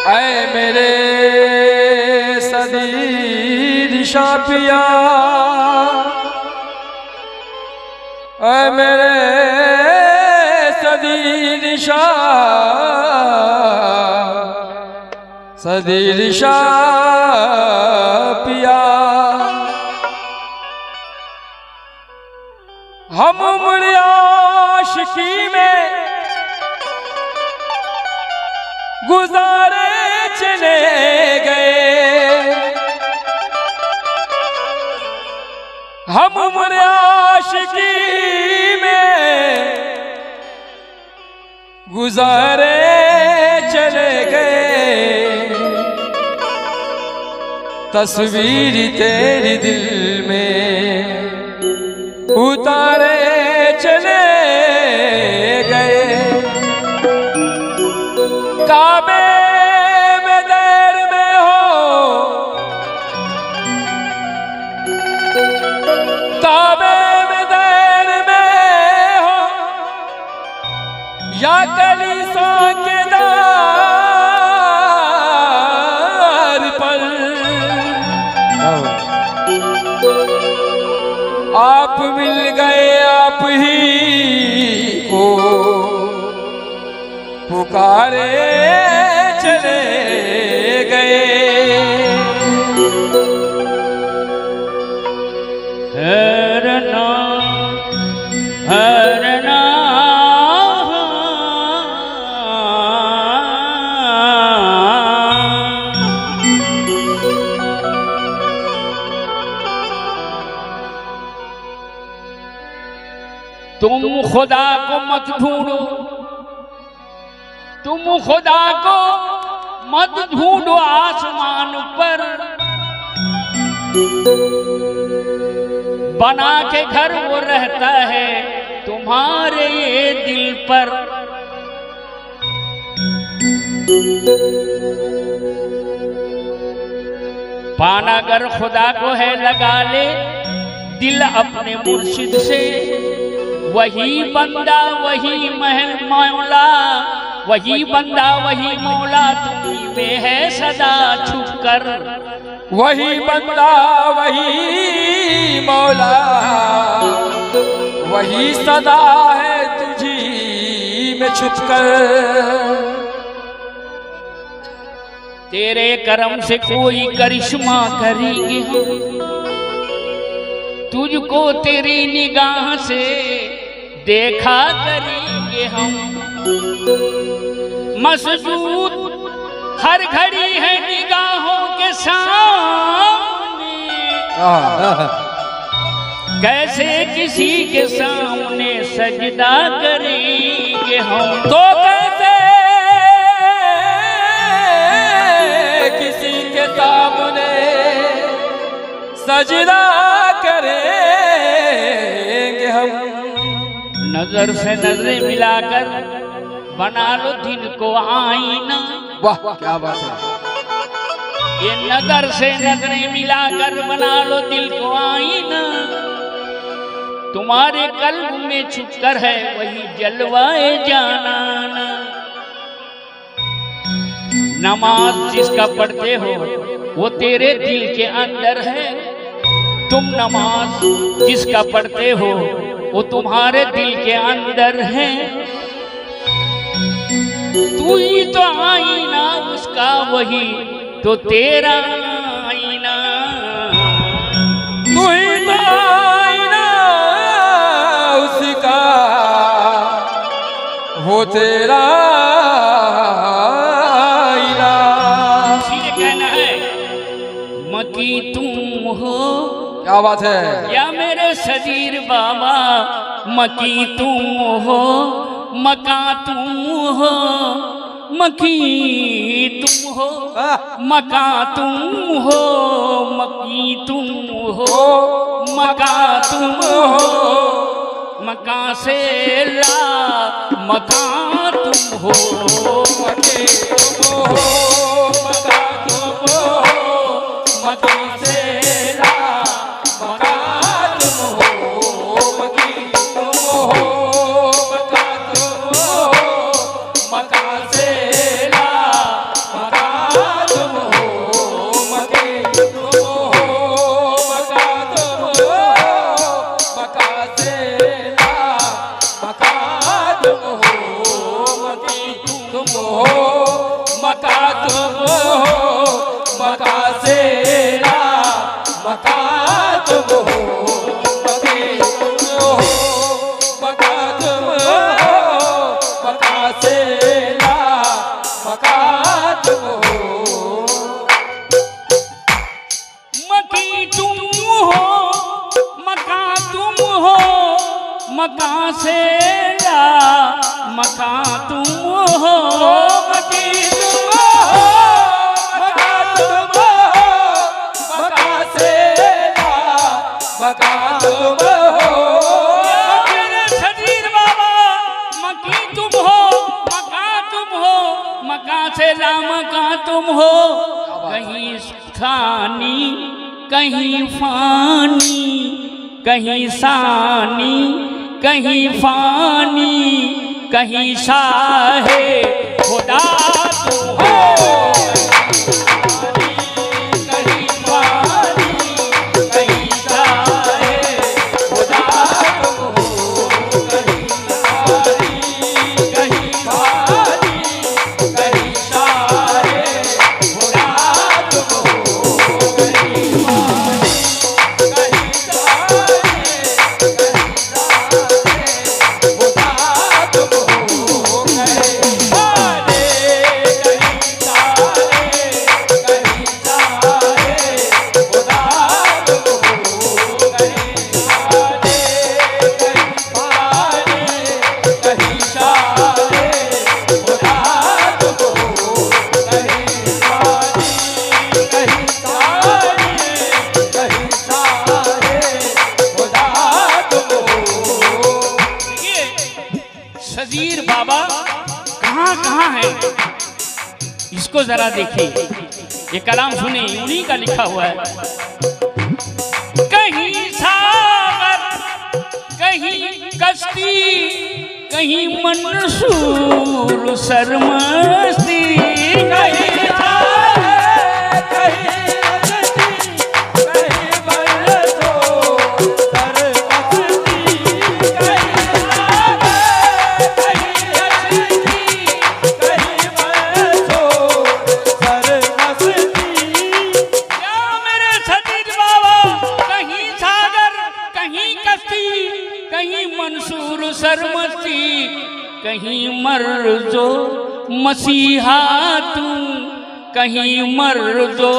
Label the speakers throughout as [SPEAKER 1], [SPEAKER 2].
[SPEAKER 1] ऐ मेरे सदी शापिया, ऐ मेरे सदी शापिया, हम उम्र आशिकी में गुजारे चले गए, हम उम्र आशिकी में गुजारे चले गए। तस्वीर तेरी दिल में उतारे चले गए। काबे में देर में हो, काबे में देर में हो, या कलीसा के दार पर आप मिल गए, आप ही को पुकारे चले गए।
[SPEAKER 2] हरना हरना तुम खुदा को मत ढूंढो, तुम खुदा को मत ढूंढो आसमान पर, बना के घर वो रहता है तुम्हारे ये दिल पर। पाना अगर खुदा को है लगा ले दिल अपने मुर्शिद से, वही बंदा वही मौला, वही बंदा वही मौला तुम्हीं में है सदा छुप कर।
[SPEAKER 1] वही बंदा वही मौला, वही सदा है तुझी में छुप कर।
[SPEAKER 2] तेरे करम से कोई करिश्मा करेंगे हम, तुझको तेरी निगाह से देखा करेंगे हम। मसजूद हर घड़ी है निगाहों के सामने, कैसे किसी के सामने सजदा करेंगे हम।
[SPEAKER 1] तो कैसे किसी के सामने सजदा करेंगे हम।
[SPEAKER 2] नजर से नजरें मिलाकर बना लो दिल को आईना।
[SPEAKER 1] वाह क्या बात है।
[SPEAKER 2] ये नजर से नजरें मिलाकर बना लो दिल को आईना, तुम्हारे कल्ब में छुपकर है वही जलवाए जानाना। नमाज जिसका पढ़ते हो वो तेरे दिल के अंदर है, तुम नमाज जिसका पढ़ते हो वो तुम्हारे दिल के अंदर है। तू ही तो आईना उसका, वही तो तेरा आईना।
[SPEAKER 1] तू ही तो आईना उसका, वो तेरा आईना।
[SPEAKER 2] इसीलिए कहना है मकी तुम हो,
[SPEAKER 1] क्या बात है।
[SPEAKER 2] या मेरे सदीर बाबा मकी तुम हो, मका तुम हो, मकी तुम हो, मका तुम हो, मकी तुम हो, मका तुम हो, मका से ला मका तुम हो,
[SPEAKER 1] मके तुम हो, मका तुम हो, मकी से ला मका तुम हो, मकी तुम हो, मका तुम हो, मका से ला मका तुम हो मका, तुम हो मका से ला मका, तुम हो मके तुम हो मका, तुम हो मका से ला मका, तुम हो
[SPEAKER 2] मकी तुम हो मका, तुम हो मका से ला मका, तुम हो
[SPEAKER 1] मकी तुम हो मका, तुम हो मका से ला मका, तुम हो
[SPEAKER 2] मेरे शरीर बाबा मकी तुम हो मका, तुम हो मका से ला मका, तुम हो कहीं खानी कहीं फानी, कहीं सानी कहीं फानी, कहीं शाहे खुदा तुम हो,
[SPEAKER 1] कहीं फानी कहीं शाहे खुदा तुम हो, कहीं फानी कहीं फानी कहीं शाहे खुदा तुम हो, कहीं फानी कहीं शाहे खुदा तुम हो, कहीं फानी कहीं शाहे कहीं शाहे खुदा तुम हो, कहीं फानी कहीं फानी कहीं शाहे खुदा तुम हो, कहीं फानी कहीं शाहे कहीं शाहे खुदा तुम हो।
[SPEAKER 2] शजीर बाबा कहाँ कहाँ है, इसको जरा देखिए। ये कलाम सुने, उन्हीं का लिखा हुआ है। कहीं सागर कहीं कश्ती, कहीं मंसूर सरमस्ती,
[SPEAKER 1] कहीं सागर कहीं कश्ती कहीं बरसो सरमस्ती, कहीं सागर कहीं कश्ती कहीं बरसो सरमस्ती।
[SPEAKER 2] या मेरे शजीर बाबा कहीं सागर कहीं कश्ती, कहीं मंसूर सरमस्ती, कहीं मर्जो मसीहा तू, कहीं मर्जो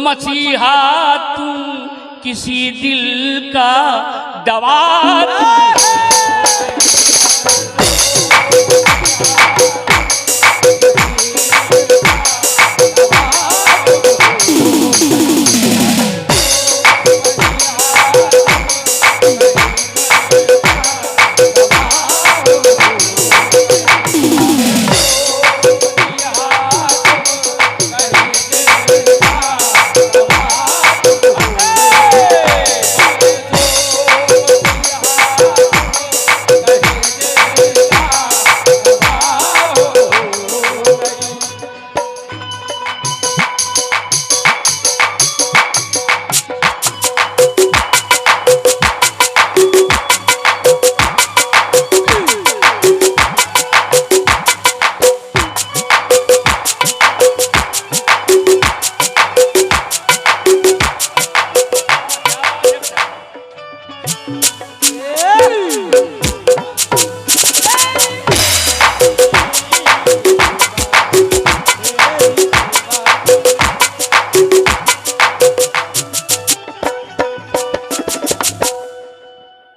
[SPEAKER 2] मसीहा तू, किसी दिल का दवा तू।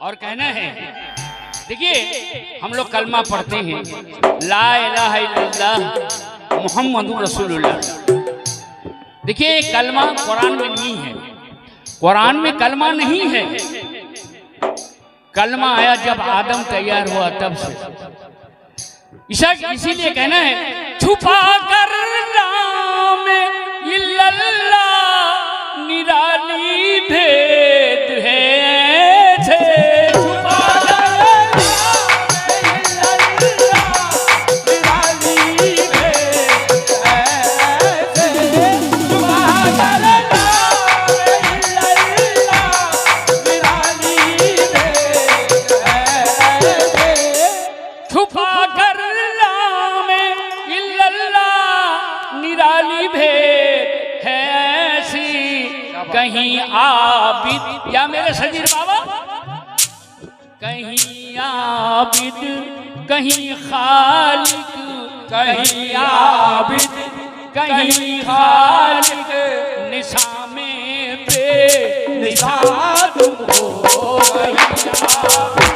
[SPEAKER 2] और कहना है, देखिए हम लोग कलमा पढ़ते हैं, ला इलाहा इल्लल्लाह मुहम्मदुर रसूलुल्लाह। देखिए कलमा कुरान में नहीं है, कुरान में कलमा नहीं है। कलमा आया जब आदम तैयार हुआ तब से। इसीलिए कहना है, छुपा कर नाम इल्लल्लाह निराली भेद है, निराली भेद है ऐसी, कहीं आबिद या मेरे सजीर बाबा, कहीं आबिद कहीं खालिक, कहीं आबिद कहीं खालिक, निशा में बेनिशा तुम हो, कहीं आबिद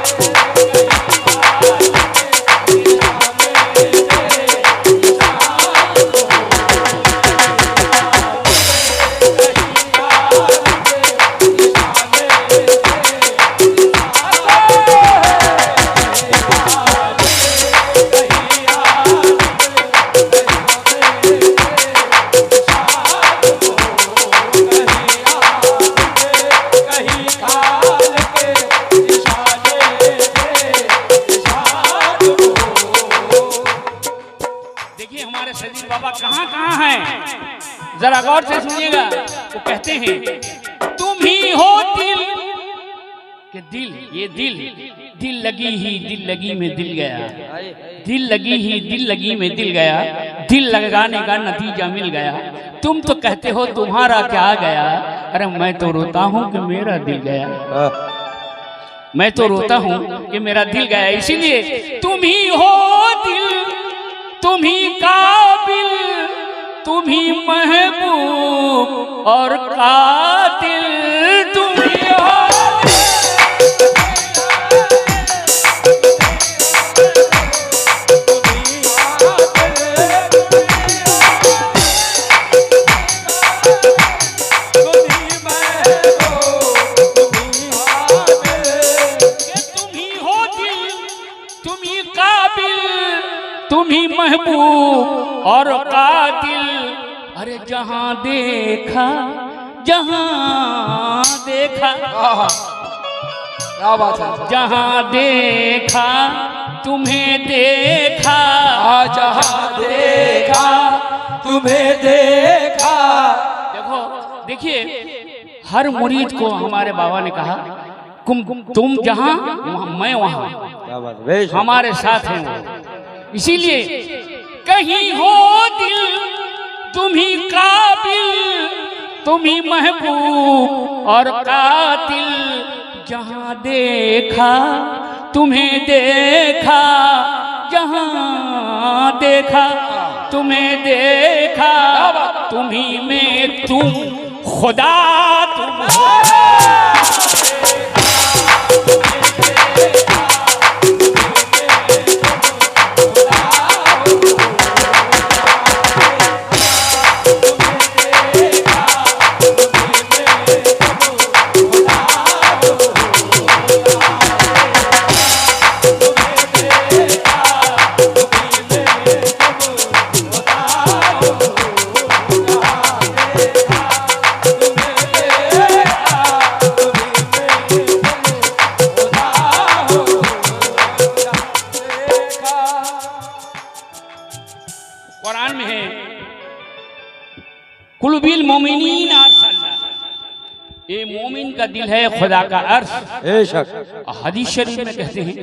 [SPEAKER 2] जरा गौर से सुनिएगा। वो कहते हैं तुम ही हो दिल के दिल, ये दिल लगी ही दिल लगी में दिल गया, दिल लगी ही दिल लगी में दिल गया, दिल लगाने का नतीजा मिल गया। तुम तो कहते हो तुम्हारा क्या गया, अरे मैं तो रोता हूँ कि मेरा दिल गया, मैं तो रोता हूँ कि मेरा दिल गया। इसीलिए तुम ही हो दिल, तुम ही काबिल, तुम ही महबूब और कातिल, तुम ही हो तुम ही महबूब और कातिल। अरे जहां देखा
[SPEAKER 1] क्या बात है,
[SPEAKER 2] जहां देखा तुम्हें देखा,
[SPEAKER 1] जहां देखा तुम्हें देखा।
[SPEAKER 2] देखो देखिए, हर मुरीद को हमारे बाबा ने कहा तुम जहां मैं वहां, हमारे साथ हैं वो। इसीलिए कहीं हो दिल तुम ही काबिल, तुम ही महबूब और कातिल। जहां देखा तुम्हें देखा, जहां देखा तुम्हें देखा, तुम्ही में तुम खुदा तुम हो। कुरान में है कुलबिल मोमिनीन अर्श, ये मोमिन का दिल है खुदा का अर्श। हदीस शरीफ में कहते हैं,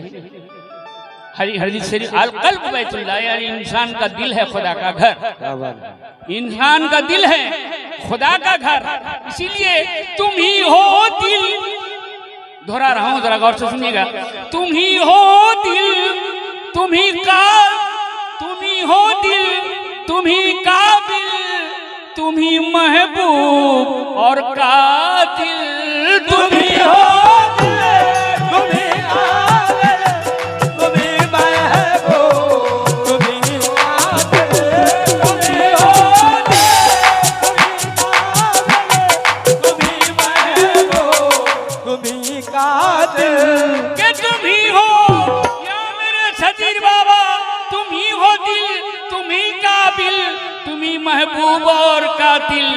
[SPEAKER 2] हदीस शरीफ अल कल्ब बैतुल्लाह, यानी इंसान का दिल है खुदा का घर, इंसान का दिल है खुदा का घर। इसीलिए तुम ही हो दिल, दोहरा रहा हूं, जरा गौर से सुनिएगा। तुम ही हो दिल, तुम ही हो दिल, तुम ही काबिल, तुम ही महबूब और कातिल। तुम ही हो दिल, तुम ही काबिल, तुम ही महबूब, तुम ही कातिल। तुम ही हो दिल, तुम ही काबिल, तुम ही महबूब, तुम ही कातिल। के तुम ही हो या मेरे सजीर बाबा, तुम ही हो दिल, तुम ही काबिल, तुम ही महबूब और कातिल।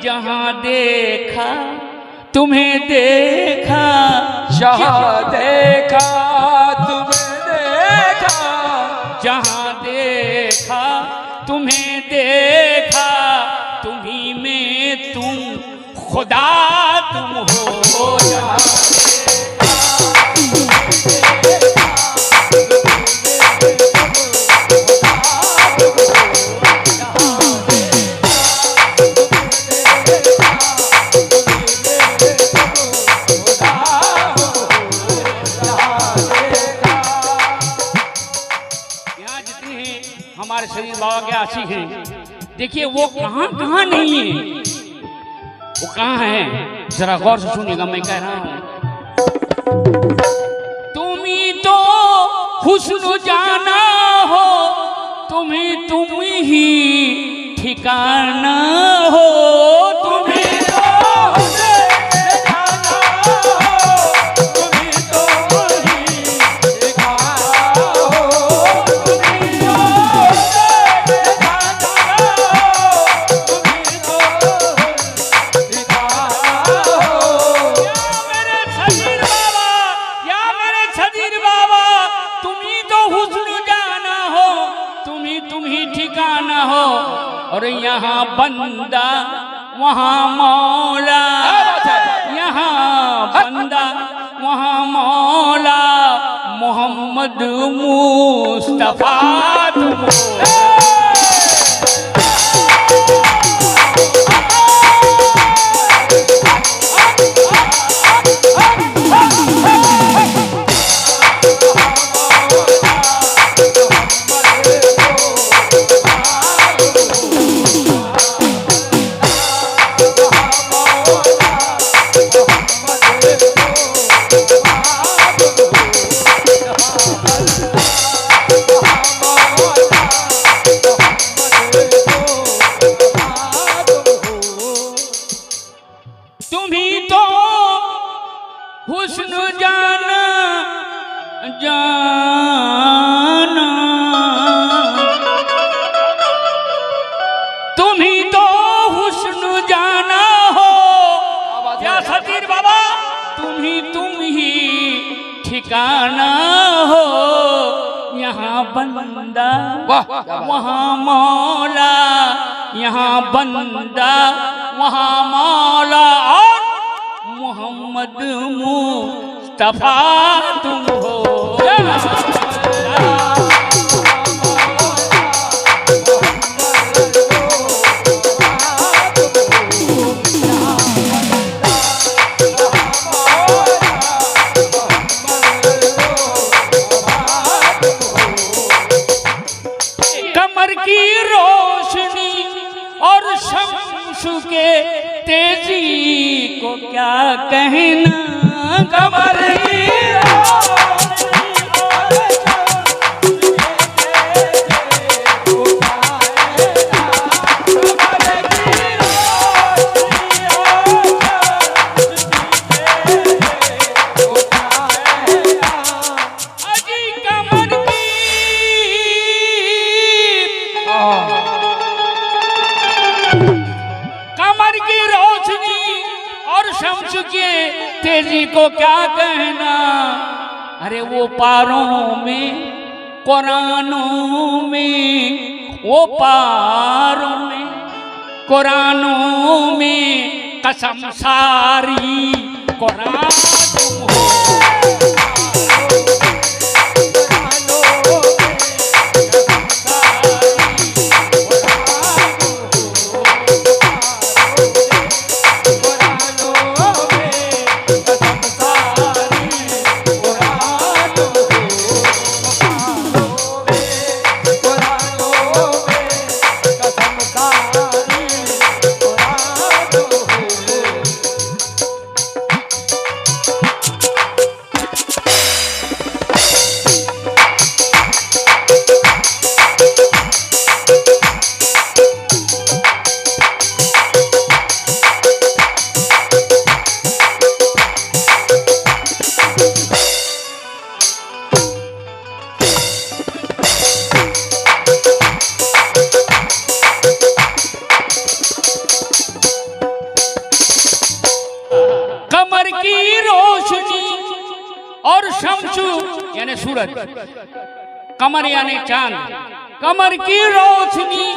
[SPEAKER 2] जहां देखा तुम्हें देखा,
[SPEAKER 1] जहां देखा तुम्हें देखा,
[SPEAKER 2] जहां देखा तुम्हें देखा, तुम्ही में तुम खुदा तुम हो। जहां शरीर बाबा के आशिक हैं, देखिए वो कहाँ कहाँ नहीं है, वो कहाँ है, जरा गौर से सुनिएगा मैं कह रहा हूँ। तुम्ही तो हुस्न जाना हो, तुम्ही ही ठिकाना हो, तुम्ही तो हुस्न जाना हो, तुम्ही तो ही ठिकाना हो, तुम्ही तो हुस्न जाना हो, तुम्ही तो ठिकाना हो। या मेरे छजीर बाबा, तुम्ही तो हुस्न जाना हो, तुम्ही ठिकाना हो, और यहाँ बंदा वहाँ मौला, यहाँ बंदा वहाँ मौला, मोहम्मद मुस्तफा तुम हो। तुम्ही तो हुस्न जाना जाना, तुम्ही तो हुस्न जाना हो, या सतीर बाबा तुम ही ठिकाना हो, यहाँ बंदा वहाँ मौला, यहाँ बंदा वहाँ मौला, और मोहम्मद मुस्तफा तुम हो। कमर की रोशनी और शम्स के तेजी को क्या कहना, कमर की रोशनी और शम्स के तेजी को क्या कहना, कमर की रोशनी और शम्स के तेजी को क्या कहना, अजी कमर की कमर की रोशनी और शम्स के तेजी को क्या कहना, अरे वो पारों में कुरानों में, वो पारों में कुरानों में कसम सारी कुरान तुम हो। कमर की रोशनी और शम्सु यानी सूरज, कमर यानी चांद, कमर की रोशनी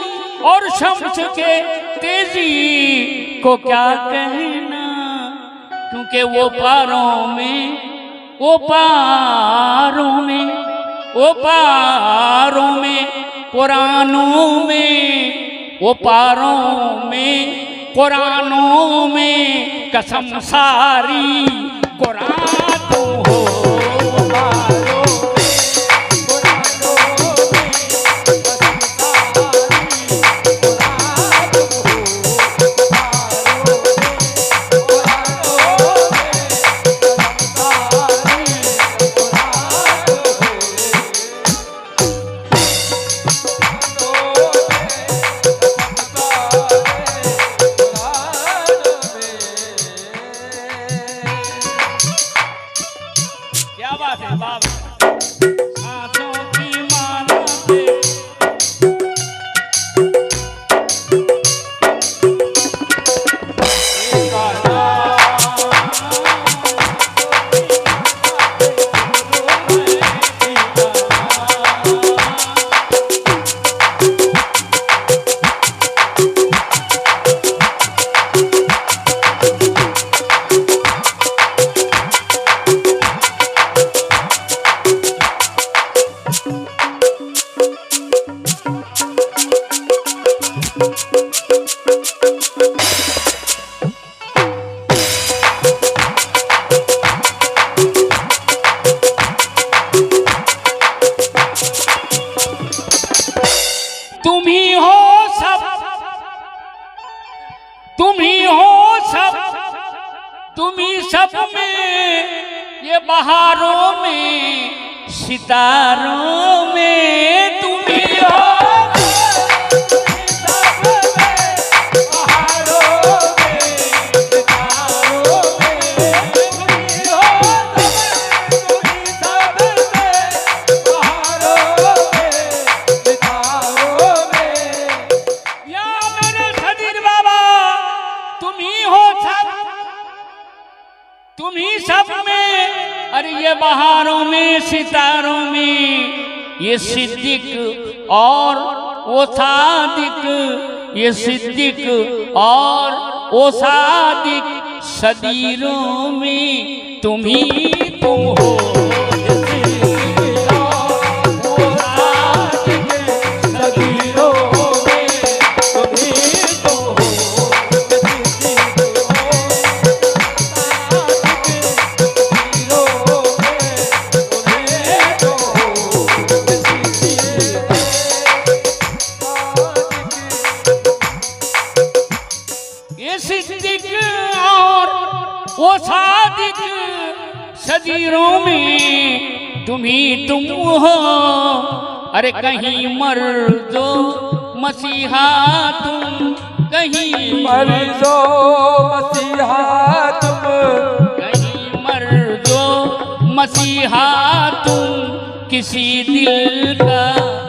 [SPEAKER 2] और शम्स के तेजी को क्या कहना, क्योंकि वो पारों में कुरानों में, वो पारों में कुरानों में कसम सारी कुरान तुम हो। पारों में कुरानों में कसम सारी हो सब, तुम ही हो सब, तुम ही सब में, ये बहारों में सितारों में तुम ही हो। तुम ही सब में, अरे ये बहारों में सितारों में, ये सिद्दीक और वो सादिक, ये सिद्दीक और वो सादिक, सदीरों में तुम ही तुम हो। सिद्दीक और वो सादिक, सदीरों में तुम ही तुम हो। अरे कहीं मर दो मसीहा तुम, कहीं
[SPEAKER 1] मर दो मसीहा तुम,
[SPEAKER 2] कहीं मर दो मसीहा तुम, किसी दिल का